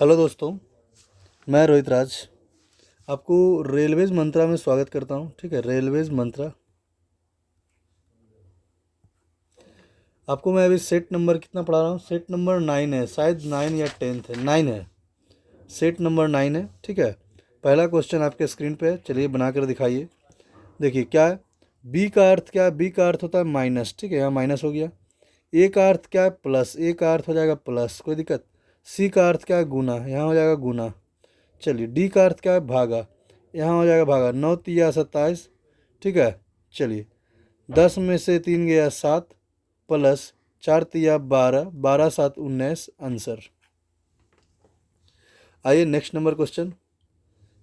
Hello दोस्तों, मैं रोहित राज आपको रेलवेज मंत्रा में स्वागत करता हूँ। ठीक है, रेलवेज मंत्रा। आपको मैं अभी सेट नंबर कितना पढ़ा रहा हूँ? सेट नंबर 9 है, शायद 9 या 10th है, 9 है, सेट नंबर 9 है। ठीक है, पहला क्वेश्चन आपके स्क्रीन पे है, चलिए बना कर दिखाइए। देखिए क्या है, बी का अर्थ क्या है? बी का अर्थ होता है माइनस। ठीक है, यहाँ माइनस हो गया। ए का अर्थ क्या है? प्लस। ए का अर्थ हो जाएगा प्लस, कोई दिक्कत। सी का अर्थ क्या है? गुना, यहाँ हो जाएगा गुना। चलिए डी का अर्थ क्या है? भागा, यहाँ हो जाएगा भागा। 9 तिया 27। ठीक है, चलिए 10 में से 3 गया 7, प्लस 4 तिया 12, 12 7 19, आंसर। आइए नेक्स्ट नंबर क्वेश्चन।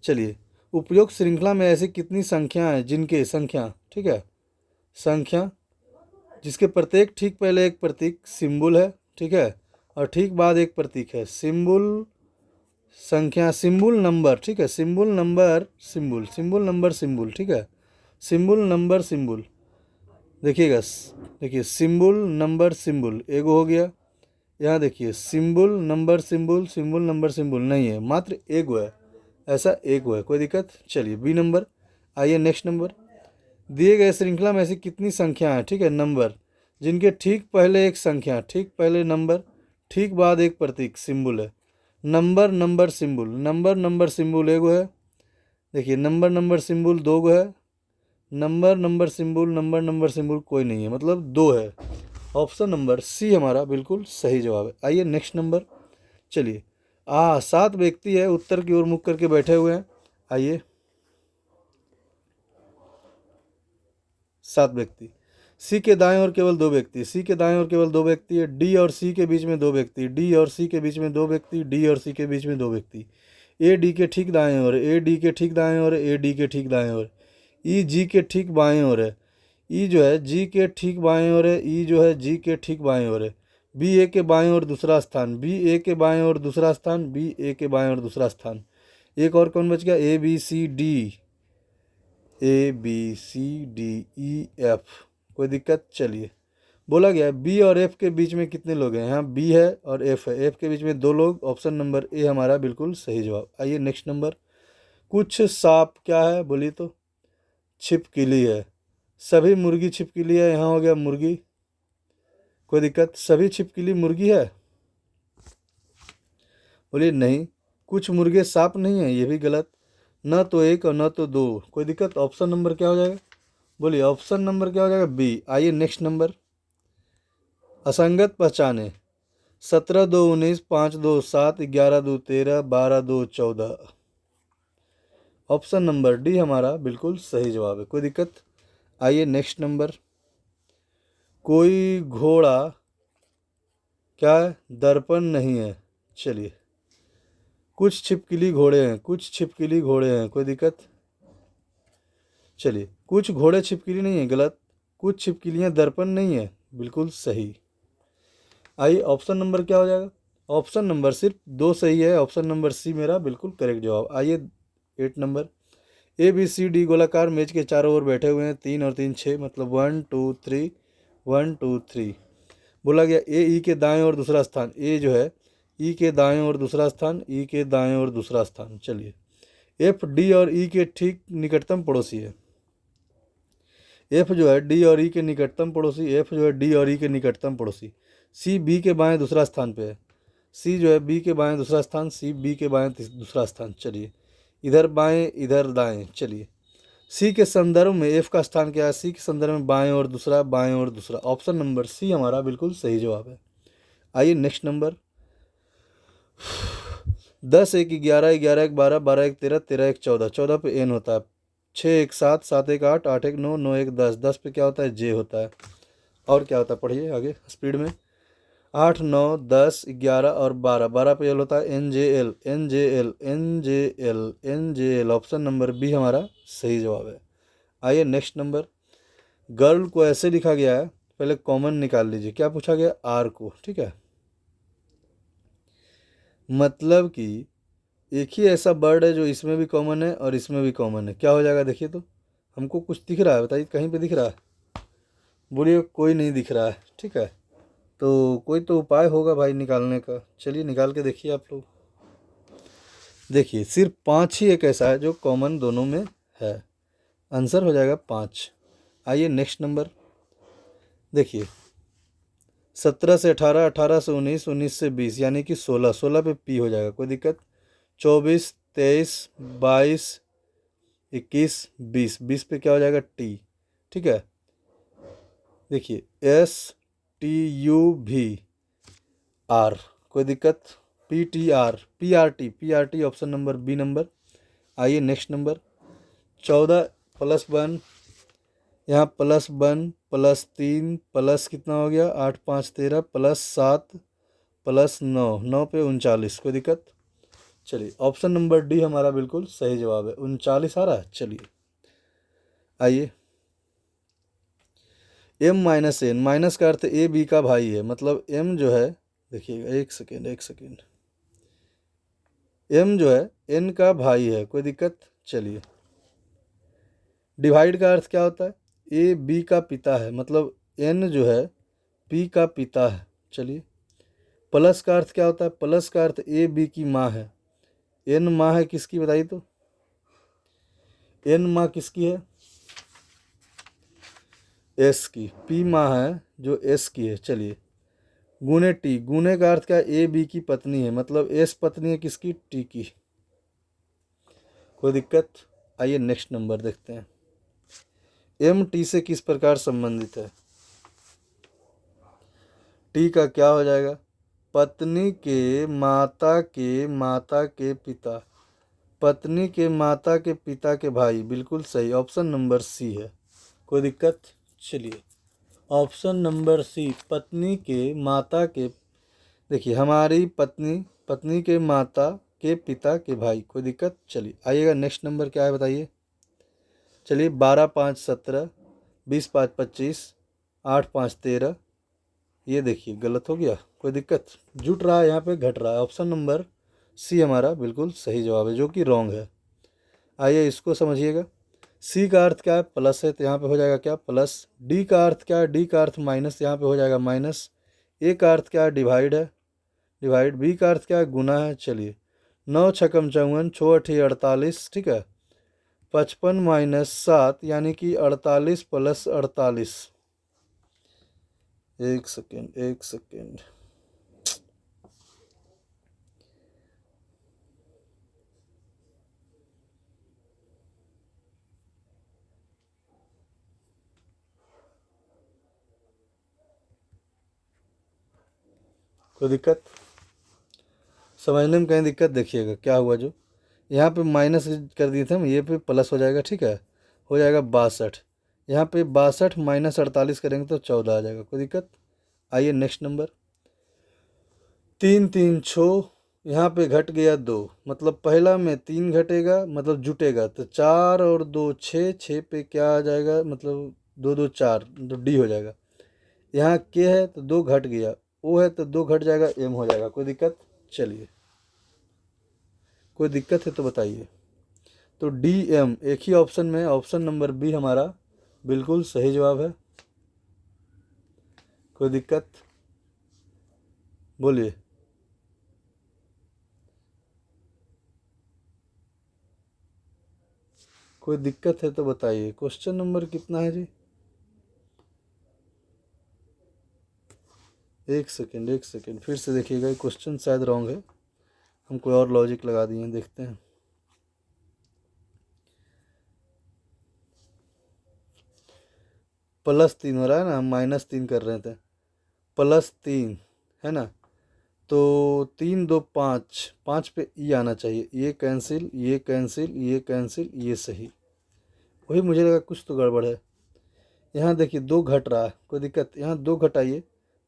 चलिए, उपयुक्त श्रृंखला में ऐसी कितनी संख्या हैं जिनके संख्या, ठीक है, संख्या जिसके प्रत्येक ठीक पहले एक प्रतीक सिंबल है, ठीक है, और ठीक बाद एक प्रतीक है। सिंबल संख्या, सिंबल नंबर, ठीक है, symbol number symbol, symbol number symbol, ठीक है, सिंबल नंबर सिंबल। देखिएगा, देखिए सिंबल नंबर सिंबल एगो हो गया। यहाँ देखिए symbol number symbol, symbol number symbol नहीं है, मात्र एगो है, ऐसा एगो है, कोई दिक्कत। चलिए बी नंबर। आइए नेक्स्ट नंबर। दिए गए श्रृंखला में ऐसी कितनी संख्या है, ठीक है, नंबर जिनके ठीक पहले एक संख्या, ठीक पहले नंबर, ठीक बाद एक प्रतीक सिंबल है। Number number symbol, number number symbol एगो है। देखिए नंबर नंबर सिंबल दो गो है। Number number symbol, number number symbol कोई नहीं है, मतलब दो है। ऑप्शन नंबर सी हमारा बिल्कुल सही जवाब है। आइए नेक्स्ट नंबर। चलिए 7 व्यक्ति है, उत्तर की ओर मुख करके बैठे हुए हैं। आइए 7 व्यक्ति। सी के दाएं ओर केवल 2 व्यक्ति, सी के दाएं ओर केवल 2 व्यक्ति है। डी और सी के बीच में 2 व्यक्ति, डी और सी के बीच में 2 व्यक्ति, डी और सी के बीच में 2 व्यक्ति। ए डी के ठीक दाएं ओर, ए डी के ठीक दाएं ओर, ए डी के ठीक दाएं ओर। ई जी के ठीक बाएं ओर है, ई जो है जी के ठीक बाएं ओर है, ई जो है जी के ठीक बाएं ओर है। बी ए के बाएं ओर दूसरा स्थान, बी ए के बाएं ओर दूसरा स्थान, बी ए के बाएं ओर दूसरा स्थान। एक और कौन बच गया? A B C D, A B C D E F, कोई दिक्कत। चलिए बोला गया बी और एफ के बीच में कितने लोग हैं? यहाँ बी है और एफ है, एफ के बीच में 2 लोग। ऑप्शन नंबर ए हमारा बिल्कुल सही जवाब। आइए नेक्स्ट नंबर। कुछ सांप क्या है बोलिए तो? छिपकली है। सभी मुर्गी छिपकली है, यहाँ हो गया मुर्गी, कोई दिक्कत। सभी छिपकली मुर्गी है बोलिए नहीं। कुछ मुर्गे सांप नहीं है, ये भी गलत। न तो एक और न तो दो, कोई दिक्कत। ऑप्शन नंबर क्या हो जाएगा बोलिए? ऑप्शन नंबर क्या हो जाएगा? बी। आइए नेक्स्ट नंबर। असंगत पहचाने। 17 2 19, 5 2 7, 11 2 13, 12 2 14। ऑप्शन नंबर डी हमारा बिल्कुल सही जवाब है, कोई दिक्कत। आइए नेक्स्ट नंबर। कोई घोड़ा क्या है? दर्पण नहीं है। चलिए कुछ छिपकली घोड़े हैं, कुछ छिपकली घोड़े हैं, कोई दिक्कत। चलिए कुछ घोड़े छिपकली नहीं है, गलत। कुछ छिपकलियाँ दर्पण नहीं है, बिल्कुल सही। आइए ऑप्शन नंबर क्या हो जाएगा? ऑप्शन नंबर सिर्फ 2 सही है, ऑप्शन नंबर सी मेरा बिल्कुल करेक्ट जवाब। आइए 8 number. A B C D गोलाकार मेज के चारों ओर बैठे हुए हैं, 3 और 3 6, मतलब 1 2 3, 1 2 3। बोला गया ए ई के दाएं और दूसरा स्थान, ए जो है ई के दाएं और दूसरा स्थान, ई के दाएं और दूसरा स्थान। चलिए एफ डी और ई के ठीक निकटतम पड़ोसी है। एफ जो है डी और ई के निकटतम पड़ोसी, एफ जो है डी और ई के निकटतम पड़ोसी। सी बी के बाएं दूसरा स्थान पे है, सी जो है बी के बाएं दूसरा स्थान, सी बी के बाएं दूसरा स्थान। चलिए इधर बाएं इधर दाएं। चलिए सी के संदर्भ में एफ का स्थान क्या है? सी के संदर्भ में बाएं और दूसरा, बाएं और दूसरा। ऑप्शन नंबर सी हमारा बिल्कुल सही जवाब है। आइए नेक्स्ट नंबर। 10 1 11, 11 1 12, 12 1 13, 13 1 14, 14 पे एन होता है। 6 1 7, 7 1 8, 8 1 9, 9 1 10, 10 पे क्या होता है? जे होता है। और क्या होता है? पढ़िए आगे स्पीड में। 8 9 10 11 और 12, 12 पे एल होता है। N J L, N J L, N J L, N J L. Option number B हमारा सही जवाब है। आइए नेक्स्ट नंबर। गर्ल को ऐसे लिखा गया है, पहले कॉमन निकाल लीजिए। क्या पूछा गया? आर को, ठीक है, मतलब कि एक ही ऐसा वर्ड है जो इसमें भी कॉमन है और इसमें भी कॉमन है। क्या हो जाएगा देखिए तो? हमको कुछ दिख रहा है, बताइए कहीं पे दिख रहा है? बोलिए कोई नहीं दिख रहा है, ठीक है, तो कोई तो उपाय होगा भाई निकालने का। चलिए निकाल के देखिए आप लोग। देखिए सिर्फ 5 ही एक ऐसा है जो कॉमन दोनों में है। आंसर हो जाएगा 5। आइए नेक्स्ट नंबर देखिए, 17 से 18, 18 से 19, 19 से 20 यानी कि 16, 16 पे पी हो जाएगा, कोई दिक्कत। 24, 23, 22, 21, 20, 20 पे क्या हो जाएगा टी, ठीक है। देखिए STUVR, कोई दिक्कत। PTR option number B number. आइए नेक्स्ट नंबर 14 + 1, यहाँ +1 +3 प्लस कितना हो गया 8 5 13 +7 +9, 9 पे 39, कोई दिक्कत। चलिए ऑप्शन नंबर डी हमारा बिल्कुल सही जवाब है, 39 आ रहा है। चलिए आइए M-N, माइनस का अर्थ ए बी का भाई है, मतलब M जो है, देखिएगा एक सेकेंड, M जो है N का भाई है, कोई दिक्कत। चलिए डिवाइड का अर्थ क्या होता है, ए बी का पिता है, मतलब N जो है P का पिता है। चलिए प्लस का अर्थ क्या होता है, प्लस का अर्थ ए बी की माँ है। N माँ है किसकी बताइए तो, N माँ किसकी है, S की। P माँ है जो S की है। चलिए गुने टी, गुने का अर्थ क्या है, ए बी की पत्नी है, मतलब S पत्नी है किसकी, टी की, कोई दिक्कत। आइए नेक्स्ट नंबर देखते हैं, M टी से किस प्रकार संबंधित है। टी का क्या हो जाएगा, पत्नी के माता के पिता, पत्नी के माता के पिता के भाई, बिल्कुल सही, ऑप्शन नंबर सी है, कोई दिक्कत। चलिए ऑप्शन नंबर सी, पत्नी के माता के, देखिए हमारी पत्नी के माता के पिता के भाई, कोई दिक्कत। चलिए आइएगा नेक्स्ट नंबर क्या है बताइए। चलिए 12 5 17, 20 5 25, 8 5 13, ये देखिए गलत हो गया, कोई दिक्कत। जुट रहा है यहाँ पे, घट रहा है। ऑप्शन नंबर सी हमारा बिल्कुल सही जवाब है, जो कि रॉन्ग है। आइए इसको समझिएगा, सी का अर्थ क्या है, प्लस है, तो यहाँ पे हो जाएगा क्या, प्लस। डी का अर्थ क्या है, डी का अर्थ माइनस, यहाँ पे हो जाएगा माइनस। ए का अर्थ क्या है, डिवाइड है, डिवाइड। बी का अर्थ क्या है, गुना है। चलिए 9 छकम 54, 6 8 48, ठीक है। 55 - 7 यानी कि 48 + 48, एक सेकेंड, कोई दिक्कत, समझने में कहीं दिक्कत, देखिएगा क्या हुआ, जो यहाँ पे माइनस कर दिए थे हम, ये पे प्लस हो जाएगा, ठीक है, हो जाएगा 62। यहाँ पे 62 - 48 करेंगे तो 14 आ जाएगा, कोई दिक्कत। आइए नेक्स्ट नंबर 3 3 6, यहाँ पे घट गया 2, मतलब पहला में 3 घटेगा, मतलब जुटेगा, तो 4 और 2 6, 6 पे क्या आ जाएगा, मतलब 2 2 4, तो डी हो जाएगा। यहाँ के है तो 2 घट गया, ओ है तो 2 घट जाएगा, एम हो जाएगा, कोई दिक्कत। चलिए कोई दिक्कत है तो बताइए। तो डी एम एक ही ऑप्शन में, ऑप्शन नंबर बी हमारा बिल्कुल सही जवाब है, कोई दिक्कत, बोलिए। कोई दिक्कत है तो बताइए। क्वेश्चन नंबर कितना है जी, एक सेकेंड फिर से देखिएगा, ये क्वेश्चन शायद रॉन्ग है, हम कोई और लॉजिक लगा दिए हैं, देखते हैं। +3 हो रहा है ना, हम -3 कर रहे थे, +3 है ना, तो 3 2 5, 5 पे ई आना चाहिए, ये कैंसिल, ये कैंसिल, ये कैंसिल, ये सही, वही मुझे लगा कुछ तो गड़बड़ है। यहाँ देखिए 2 घट रहा है, कोई दिक्कत, यहाँ 2 घटाइए,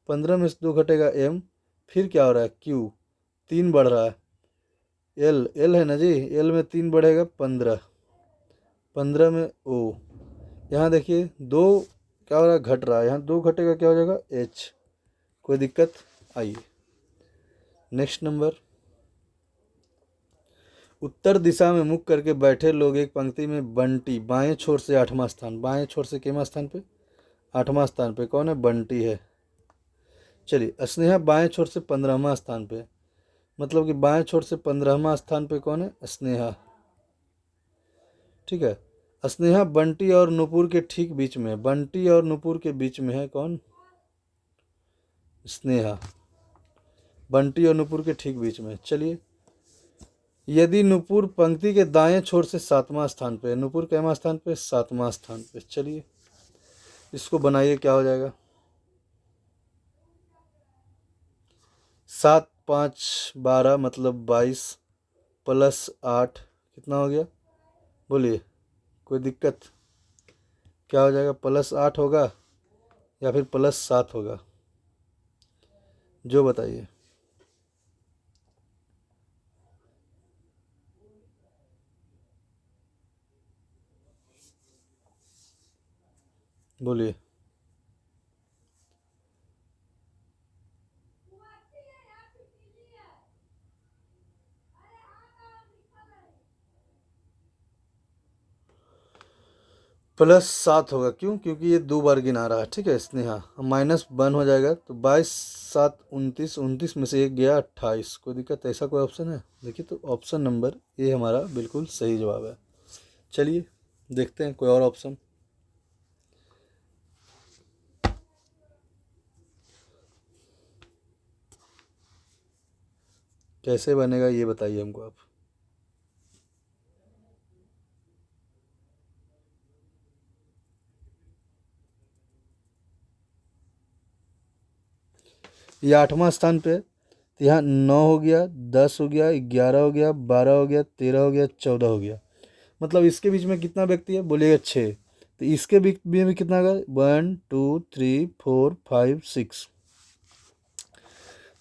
15 में से 2 घटेगा एम, फिर क्या हो रहा है क्यू, 3 बढ़ रहा है, एल है ना जी, एल में 3 बढ़ेगा 15, 15 में ओ, यहाँ देखिए 2 क्या हो रहा है, घट रहा है, यहाँ 2 घटेगा क्या हो जाएगा एच, कोई दिक्कत। आइए नेक्स्ट नंबर, उत्तर दिशा में मुख करके बैठे लोग एक पंक्ति में, बंटी बाएं छोर से 8वां स्थान, बाएं छोर से कितवां स्थान पे, 8वां स्थान पे, कौन है, बंटी है। चलिए स्नेहा बाएं छोर से 15वां स्थान पे, मतलब कि बाएं छोर से 15वां स्थान पे कौन है? स्नेहा। ठीक है, स्नेहा बंटी और नुपुर के ठीक बीच में है। बंटी और नुपुर के बीच में है कौन? स्नेहा। बंटी और नुपुर के ठीक बीच में। चलिए, यदि नुपुर पंक्ति के दाएं छोर से 7वां स्थान पे है, नुपुर कैमा स्थान पे? 7वां स्थान पे। चलिए, इसको बनाइए, क्या हो जाएगा? 7 5 12 मतलब 22 प्लस 8 कितना हो गया? बोलिए, कोई दिक्कत? क्या हो जाएगा? +8 होगा या फिर +7 होगा? जो बताइए। बोलिए। +7 होगा। क्यों? क्योंकि ये 2 बार गिना रहा है। ठीक है, स्नेहा -1 हो जाएगा, तो 22 7 29, 29 में से एक गया 28। कोई दिक्कत? ऐसा कोई ऑप्शन है? देखिए, तो ऑप्शन नंबर ए हमारा बिल्कुल सही जवाब है। चलिए, देखते हैं कोई और ऑप्शन। कैसे बनेगा ये बताइए हमको आप। ये 8वां स्थान पे है, तो यहाँ 9 हो गया, 10 हो गया, 11 हो गया, 12 हो गया, 13 हो गया, 14 हो गया। मतलब इसके बीच में कितना व्यक्ति है? बोलिएगा 6। तो इसके बीच में भी कितना होगा? 1 2 3 4 5 6।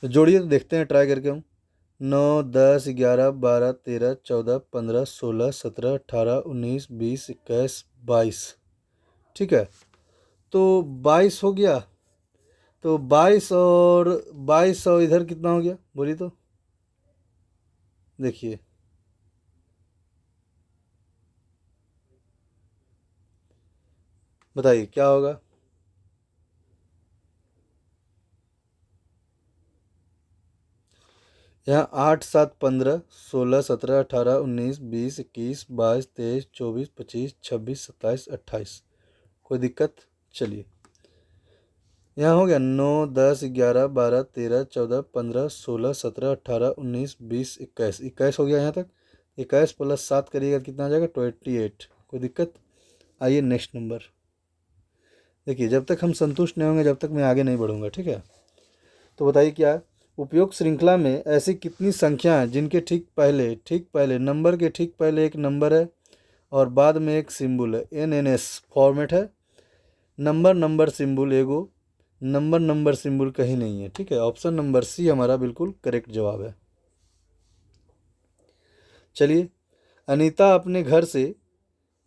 तो जोड़िए, तो देखते हैं ट्राई करके हम। 9 10 11 12 13 14 15 16 17 18 19 20 21 22। ठीक है, तो 22 हो गया। तो 22 और इधर कितना हो गया? बोलिए तो। देखिए, बताइए क्या होगा? यहाँ 8 7 15 16 17 18 19 20 21 22 23 24 25 26 27 28। कोई दिक्कत? चलिए, यहाँ हो गया 9 10 11 12 13 14 15 16 17 18 19 20 21। 21 हो गया यहाँ तक। 21 + 7 करिएगा कितना आ जाएगा? 28। कोई दिक्कत? आइए नेक्स्ट नंबर। देखिए, जब तक हम संतुष्ट नहीं होंगे, जब तक मैं आगे नहीं बढ़ूंगा। ठीक है, तो बताइए क्या है? उपयुक्त श्रृंखला में ऐसी कितनी संख्या हैं जिनके ठीक पहले नंबर के ठीक पहले एक नंबर है और बाद में एक सिंबल है? NNS फॉर्मेट है। नंबर नंबर सिंबल एगो, नंबर नंबर सिंबल कहीं नहीं है। ठीक है, ऑप्शन नंबर सी हमारा बिल्कुल करेक्ट जवाब है। चलिए, अनीता अपने घर से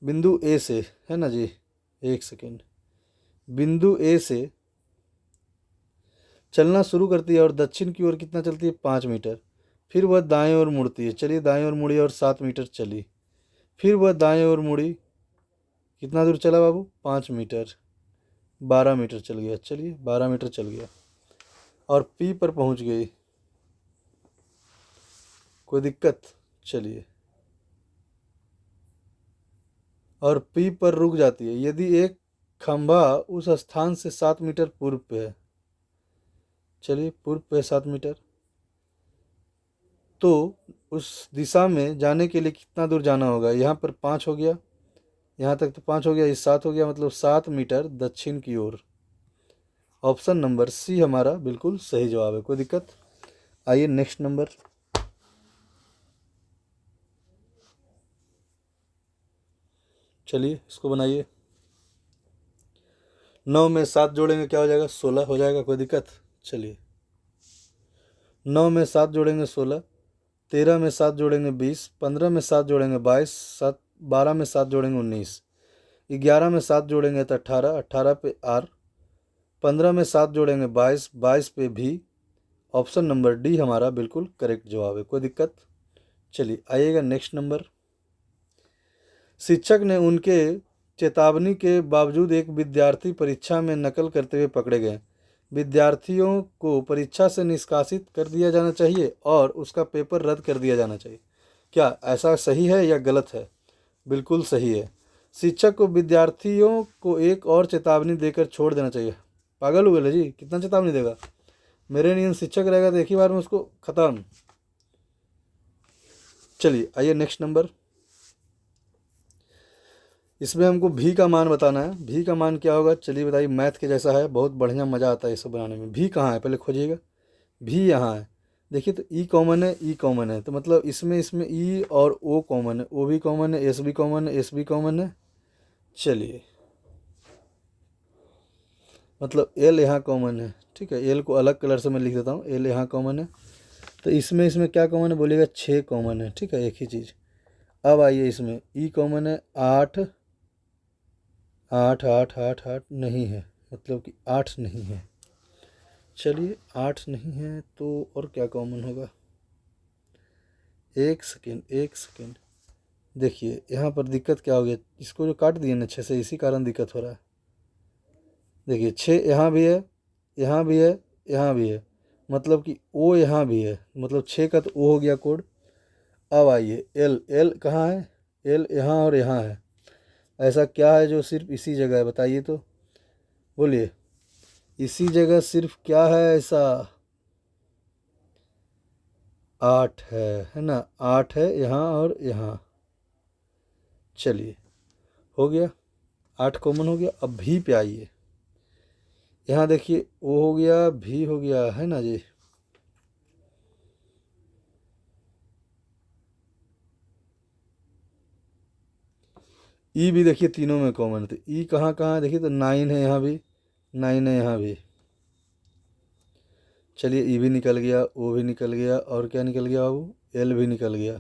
बिंदु ए से, है ना जी, एक सेकेंड, बिंदु ए से चलना शुरू करती है और दक्षिण की ओर कितना चलती है? 5 मीटर। फिर वह दाएं ओर मुड़ती है। चलिए, दाएं ओर मुड़ी और 7 मीटर चली। फिर वह दाएं ओर मुड़ी, कितना दूर चला बाबू? 5 मीटर। 12 मीटर चल गया। चलिए, 12 मीटर चल गया और पी पर पहुंच गई। कोई दिक्कत? चलिए, और पी पर रुक जाती है यदि एक खंभा उस स्थान से 7 मीटर पूर्व पे है। चलिए, पूर्व पे 7 मीटर, तो उस दिशा में जाने के लिए कितना दूर जाना होगा? यहाँ पर 5 हो गया, यहाँ तक तो 5 हो गया, ये 7 हो गया, मतलब 7 मीटर दक्षिण की ओर। ऑप्शन नंबर सी हमारा बिल्कुल सही जवाब है। कोई दिक्कत? आइए नेक्स्ट नंबर। चलिए, इसको बनाइए। 9 में 7 जोड़ेंगे क्या हो जाएगा? 16 हो जाएगा। कोई दिक्कत? चलिए, 9 में 7 जोड़ेंगे 16, 13 में 7 जोड़ेंगे 20, 15 में 7 जोड़ेंगे 22, 12 में 7 जोड़ेंगे 19, 11 में 7 जोड़ेंगे तो 18, 18 पे आर, 15 में 7 जोड़ेंगे 22, 22 पे भी। ऑप्शन नंबर डी हमारा बिल्कुल करेक्ट जवाब है। कोई दिक्कत? चलिए, आइएगा नेक्स्ट नंबर। शिक्षक ने उनके चेतावनी के बावजूद एक विद्यार्थी परीक्षा में नकल करते हुए पकड़े गए। विद्यार्थियों को परीक्षा से निष्कासित कर दिया जाना चाहिए और उसका पेपर रद्द कर दिया जाना चाहिए। क्या ऐसा सही है या गलत है? बिल्कुल सही है। शिक्षक को विद्यार्थियों को एक और चेतावनी देकर छोड़ देना चाहिए। पागल हुए जी, कितना चेतावनी देगा? मेरे नियम शिक्षक रहेगा तो एक ही बार में उसको खत्म। चलिए आइए नेक्स्ट नंबर। इसमें हमको भी का मान बताना है। भी का मान क्या होगा? चलिए बताइए, मैथ के जैसा है, बहुत बढ़िया मज़ा आता है ये सब बनाने में। भी कहाँ है पहले खोजिएगा। भी यहाँ है, देखिए तो ई कॉमन है, ई कॉमन है, तो मतलब इसमें इसमें ई और ओ कॉमन है, ओ भी कॉमन है, एस भी कॉमन है, एस भी कॉमन है। चलिए मतलब एल यहाँ कॉमन है, ठीक है। एल को अलग कलर से मैं लिख देता हूँ, एल यहाँ कॉमन है। तो इसमें इसमें क्या कॉमन है बोलिएगा? 6 कॉमन है, ठीक है, एक ही चीज़। अब आइए इसमें ई कॉमन है, 8 8 8 8 8 नहीं है, मतलब कि 8 नहीं है। चलिए 8 नहीं है तो और क्या कॉमन होगा? एक सेकेंड एक सेकेंड, देखिए यहाँ पर दिक्कत क्या हो गया, इसको जो काट दिए ना 6 से, इसी कारण दिक्कत हो रहा है। देखिए 6 यहाँ भी है, यहाँ भी है, यहाँ भी है, मतलब कि ओ यहाँ भी है, मतलब 6 का तो ओ हो गया कोड। अब आइए एल, एल कहाँ है? एल यहाँ और यहाँ है। ऐसा क्या है जो सिर्फ इसी जगह है, बताइए तो, बोलिए। इसी जगह सिर्फ क्या है ऐसा? 8 है ना? 8 है यहाँ और यहाँ। चलिए हो गया, 8 कॉमन हो गया। अब भी पे आइए, यहाँ देखिए ओ हो गया, भी हो गया, है ना जी। ई भी देखिए तीनों में कॉमन है, तो ई कहाँ कहाँ है देखिए, तो 9 है यहाँ भी, 9 है यहाँ भी। चलिए ई भी निकल गया, ओ भी निकल गया, और क्या निकल गया बाबू? एल भी निकल गया,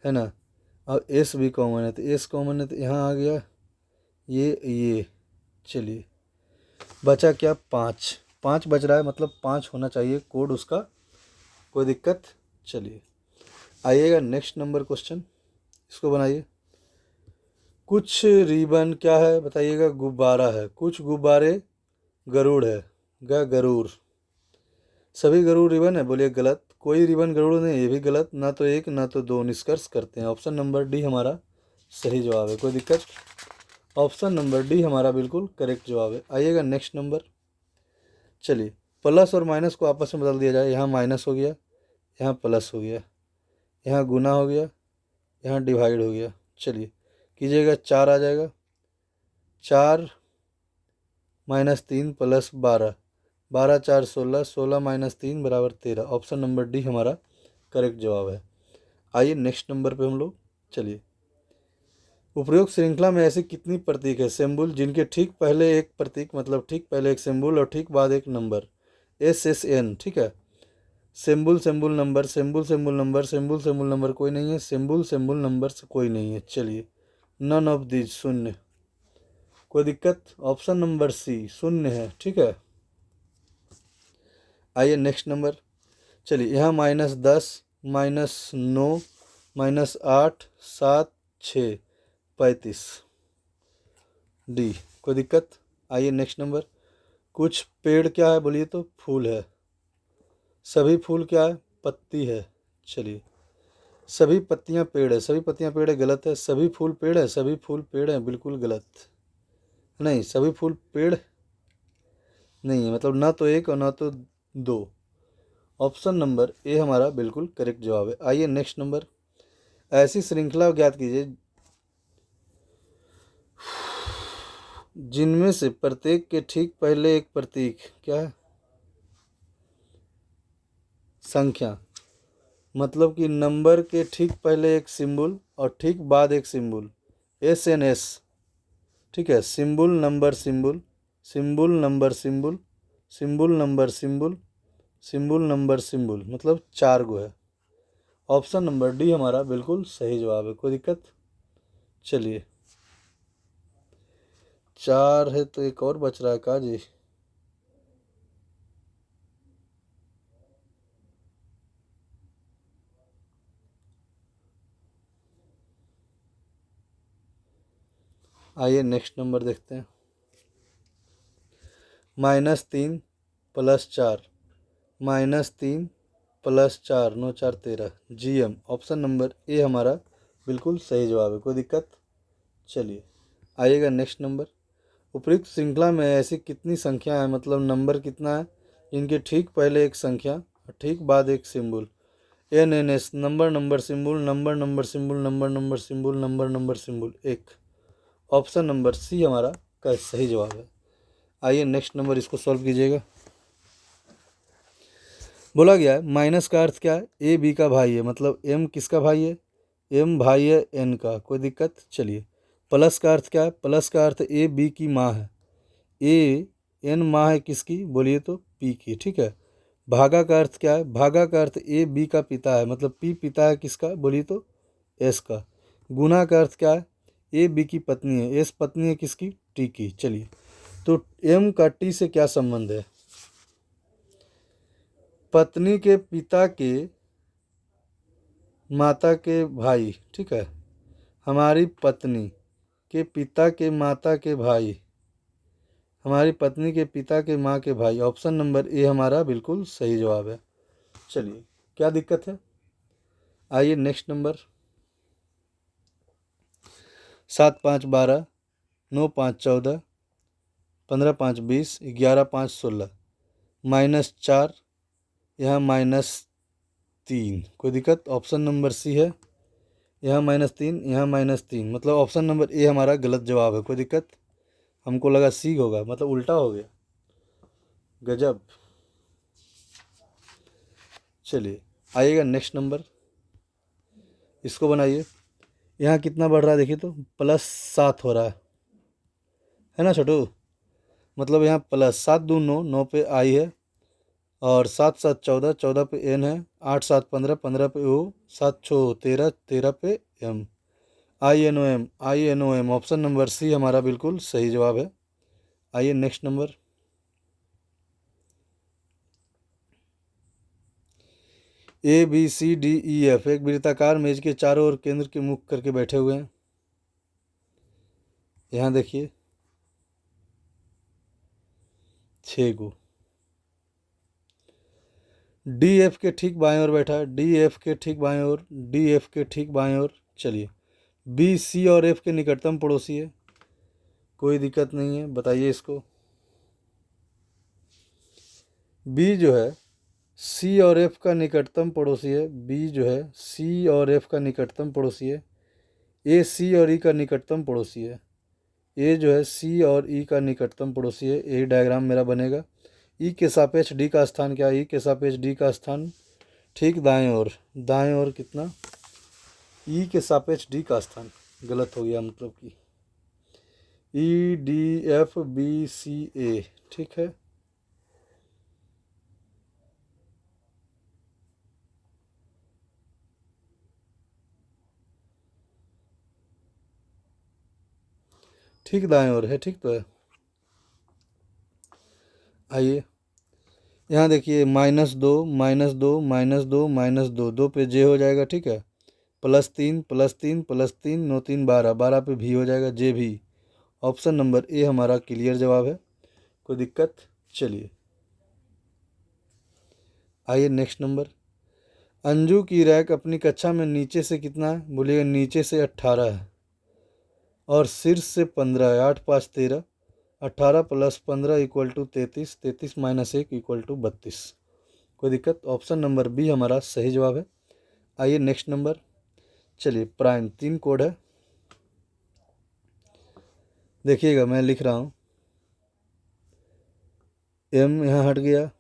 है ना। और एस भी कॉमन है, तो एस कॉमन है तो यहाँ आ गया ये। चलिए बचा क्या? 5, 5 बच रहा है, मतलब 5 होना चाहिए कोड उसका, कोई दिक्कत। चलिए आइएगा नेक्स्ट नंबर क्वेश्चन, इसको बनाइए। कुछ रिबन क्या है बताइएगा? गुब्बारा है। कुछ गुब्बारे गरुड़ है, गरुड़। सभी गरुड़ रिबन है, बोलिए गलत। कोई रिबन गरुड़ नहीं, ये भी गलत। ना तो एक ना तो दो, निष्कर्ष करते हैं ऑप्शन नंबर डी हमारा सही जवाब है, कोई दिक्कत। ऑप्शन नंबर डी हमारा बिल्कुल करेक्ट जवाब है। आइएगा नेक्स्ट नंबर। चलिए प्लस और माइनस को आपस में बदल दिया जाए। यहाँ माइनस हो गया, यहाँ प्लस हो गया, यहाँ गुना हो गया, यहाँ डिवाइड हो गया। चलिए कीजिएगा, 4 आ जाएगा। 4 माइनस 3 प्लस 12, 12 4 16, 16 माइनस 3 बराबर 13। ऑप्शन नंबर डी हमारा करेक्ट जवाब है। आइए नेक्स्ट नंबर पे हम लोग। चलिए उपरोक्त श्रृंखला में ऐसे कितनी प्रतीक है सिंबल जिनके ठीक पहले एक प्रतीक, मतलब ठीक पहले एक सिंबल और ठीक बाद एक नंबर? एस एस एन, ठीक है। Symbol symbol number, symbol symbol number, symbol symbol number कोई नहीं है, सिंबल सिंबल नंबर कोई नहीं है। चलिए नन ऑफ दिस, शून्य, कोई दिक्कत। ऑप्शन नंबर सी शून्य है, ठीक है। आइए नेक्स्ट नंबर। चलिए यहाँ -10 -9 -8 7 6 35 डी, कोई दिक्कत। आइए नेक्स्ट नंबर। कुछ पेड़ क्या है बोलिए तो? फूल है। सभी फूल क्या है? पत्ती है। चलिए सभी पत्तियां पेड़ है, सभी पत्तियां पेड़ है, गलत है। सभी फूल पेड़ है, सभी फूल पेड़ है, बिल्कुल गलत। नहीं, सभी फूल पेड़ नहीं है, मतलब ना तो एक और ना तो दो। ऑप्शन नंबर ए हमारा बिल्कुल करेक्ट जवाब है। आइए नेक्स्ट नंबर। ऐसी श्रृंखला ज्ञात कीजिए जिनमें से प्रत्येक के ठीक पहले एक प्रतीक क्या है? संख्या, मतलब कि नंबर के ठीक पहले एक सिंबल और ठीक बाद एक सिंबल, एस एन एस, ठीक है। Symbol number symbol, symbol number symbol, symbol number symbol, symbol number symbol, मतलब 4 गो है। ऑप्शन नंबर डी हमारा बिल्कुल सही जवाब है, कोई दिक्कत। चलिए 4 है तो एक और बच रहा है का जी? आइए नेक्स्ट नंबर देखते हैं। -3 +4 -3 +4 9 4 13 GM। ऑप्शन नंबर ए हमारा बिल्कुल सही जवाब है। कोई दिक्कत? चलिए आइएगा नेक्स्ट नंबर। उपयुक्त श्रृंखला में ऐसी कितनी संख्या है, मतलब नंबर कितना है, इनके ठीक पहले एक संख्या और ठीक बाद एक symbol. NNS number number symbol number number symbol number number symbol number number symbol एक। ऑप्शन नंबर सी हमारा का सही जवाब है। आइए नेक्स्ट नंबर, इसको सॉल्व कीजिएगा। बोला गया है माइनस का अर्थ क्या है, ए बी का भाई है, मतलब एम किसका भाई है, एम भाई है एन का। कोई दिक्कत? चलिए। प्लस का अर्थ क्या है, प्लस का अर्थ ए बी की माँ है, ए एन माँ है किसकी, बोलिए तो पी की। ठीक है। भागा का अर्थ क्या है, भागा का अर्थ ए बी का पिता है, मतलब पी पिता है किसका, बोलिए तो एस का। गुना का अर्थ क्या है, ए बी की पत्नी है, एस पत्नी है किसकी, टी की। चलिए, तो एम का टी से क्या संबंध है, पत्नी के पिता के माता के भाई। ठीक है। हमारी पत्नी के पिता के माता के भाई, हमारी पत्नी के पिता के माँ के भाई। ऑप्शन नंबर ए हमारा बिल्कुल सही जवाब है। चलिए, क्या दिक्कत है? आइए नेक्स्ट नंबर। 7 5 12 9 5 14 15 5 20 11 5 16 -4 यहाँ -3। कोई दिक्कत? ऑप्शन नंबर सी है, यहाँ -3 यहाँ -3, मतलब ऑप्शन नंबर ए हमारा गलत जवाब है। कोई दिक्कत? हमको लगा सी होगा, मतलब उल्टा हो गया। गजब। चलिए आइएगा नेक्स्ट नंबर, इसको बनाइए। यहाँ कितना बढ़ रहा है देखिए तो, +7 हो रहा है ना छोटू, मतलब यहाँ +7 दूँ 9 9 पे आई है, और 7 7 14 14 पे एन है, 8 7 15 15 पे ओ, 7 6 13 13 पे M. INOM option number C हमारा बिल्कुल सही जवाब है। आइए नेक्स्ट नंबर। ABCDEF एक वृत्ताकार मेज के चारों ओर केंद्र के मुख करके बैठे हुए हैं। यहाँ देखिए 6 गो। DF के ठीक बाएं ओर बैठा है, DF के ठीक बाएं ओर, DF के ठीक बाएं ओर। चलिए, BC और F के निकटतम पड़ोसी है, कोई दिक्कत नहीं है, बताइए इसको। B जो है C और F का निकटतम पड़ोसी है, B जो है C और F का निकटतम पड़ोसी है। A C और E का निकटतम पड़ोसी है, A जो है C और E का निकटतम पड़ोसी है। यही डायग्राम मेरा बनेगा। E के सापेक्ष D का स्थान क्या है, E के सापेक्ष D का स्थान ठीक दाएं ओर, दाएं ओर कितना, E के सापेक्ष D का स्थान गलत हो गया, मतलब कि EDFBCA। ठीक है। ठीक दाएं ओर है, ठीक तो है। आइए यहाँ देखिए -2 -2 -2 -2 2 पे जे हो जाएगा। ठीक है। +3 +3 +3 9 3 12 12 पे भी हो जाएगा, जे भी। ऑप्शन नंबर ए हमारा क्लियर जवाब है। कोई दिक्कत? चलिए आइए नेक्स्ट नंबर। अंजू की रैंक अपनी कक्षा में नीचे से कितना है, बोलिएगा नीचे से 18 है, और शीर्ष से 15 है। 8 5 13, 18 + 15 = 33, 33 - 1 = 32। कोई दिक्कत? ऑप्शन नंबर बी हमारा सही जवाब है। आइए नेक्स्ट नंबर। चलिए, प्राइम 3 कोड है, देखिएगा मैं लिख रहा हूँ। M यहाँ हट गया,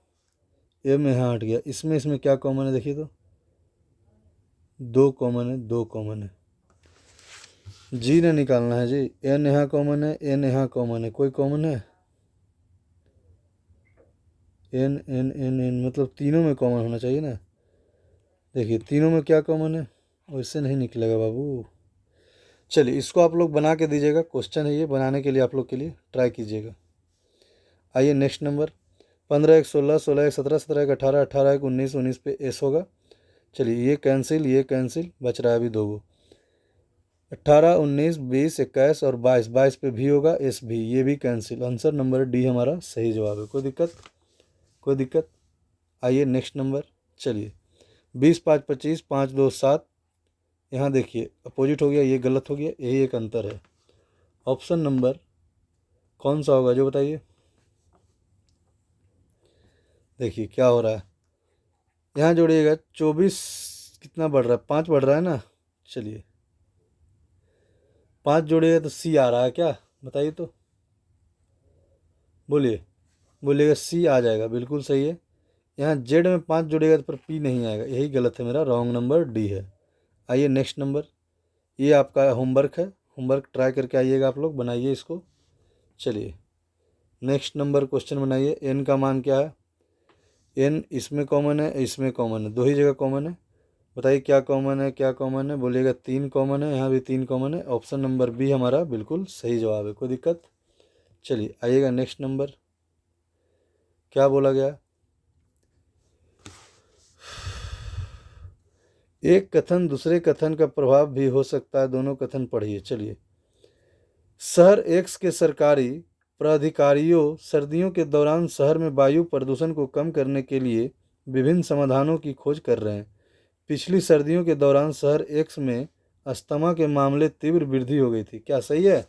M यहाँ हट गया, इसमें क्या कॉमन है देखिए तो, 2 कॉमन है, 2 कॉमन है। G ने निकालना है जी। N यहाँ कॉमन है, N यहाँ कॉमन है, कोई कॉमन है, N N N N, मतलब तीनों में कॉमन होना चाहिए ना। देखिए तीनों में क्या कॉमन है, वैसे नहीं निकलेगा बाबू। चलिए इसको आप लोग बना के दीजिएगा, क्वेश्चन है ये, बनाने के लिए आप लोग के लिए ट्राई कीजिएगा। आइए नेक्स्ट नंबर। 15 1 16 16 1 17 17 1 18 18 1 19 19 पे एस होगा। चलिए ये कैंसिल, ये कैंसिल, बच रहा है अभी 2 गो। 18 19 20 21 और 22 22 पे भी होगा, एस भी, ये भी कैंसिल। आंसर नंबर डी हमारा सही जवाब है। कोई दिक्कत? कोई दिक्कत? आइए नेक्स्ट नंबर। चलिए 20 5 25 5 2 7, यहाँ देखिए अपोजिट हो गया, ये गलत हो गया, यही एक अंतर है। ऑप्शन नंबर कौन सा होगा जो बताइए? देखिए क्या हो रहा है, यहाँ जोड़िएगा 24 कितना बढ़ रहा है, 5 बढ़ रहा है ना। चलिए 5 जोड़िएगा तो सी आ रहा है क्या, बताइए तो, बोलिए, बोलिएगा सी आ जाएगा, बिल्कुल सही है। यहाँ जेड में 5 जोड़ेगा तो पर पी नहीं आएगा, यही गलत है मेरा, रॉन्ग नंबर डी है। आइए नेक्स्ट नंबर, ये आपका होमवर्क है, होमवर्क ट्राई करके आइएगा, आप लोग बनाइए इसको। चलिए नेक्स्ट नंबर क्वेश्चन बनाइए। एन का मान क्या है? एन इसमें कॉमन है, इसमें कॉमन है, दो ही जगह कॉमन है। बताइए क्या कॉमन है, क्या कॉमन है? बोलिएगा 3 कॉमन है, यहाँ भी 3 कॉमन है। ऑप्शन नंबर बी हमारा बिल्कुल सही जवाब है, कोई दिक्कत? चलिए आइएगा नेक्स्ट नंबर, क्या बोला गया? एक कथन दूसरे कथन का प्रभाव भी हो सकता है, दोनों कथन पढ़िए। चलिए शहर एक्स के सरकारी प्राधिकारियों सर्दियों के दौरान शहर में वायु प्रदूषण को कम करने के लिए विभिन्न समाधानों की खोज कर रहे हैं। पिछली सर्दियों के दौरान शहर एक्स में अस्थमा के मामले तीव्र वृद्धि हो गई थी, क्या सही है?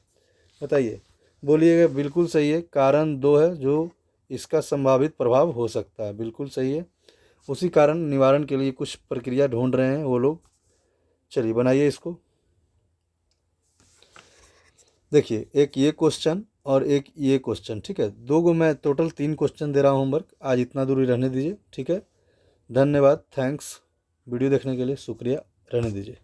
बताइए, बोलिएगा बिल्कुल सही है। कारण 2 है जो इसका संभावित प्रभाव हो सकता है, बिल्कुल सही है। उसी कारण निवारण के लिए कुछ प्रक्रिया ढूंढ रहे हैं वो लोग। चलिए बनाइए इसको। देखिए एक ये क्वेश्चन और एक ये क्वेश्चन, ठीक है, दो को मैं टोटल 3 क्वेश्चन दे रहा हूँ होमवर्क, आज इतना दूर ही रहने दीजिए, ठीक है। धन्यवाद, थैंक्स वीडियो देखने के लिए, शुक्रिया, रहने दीजिए।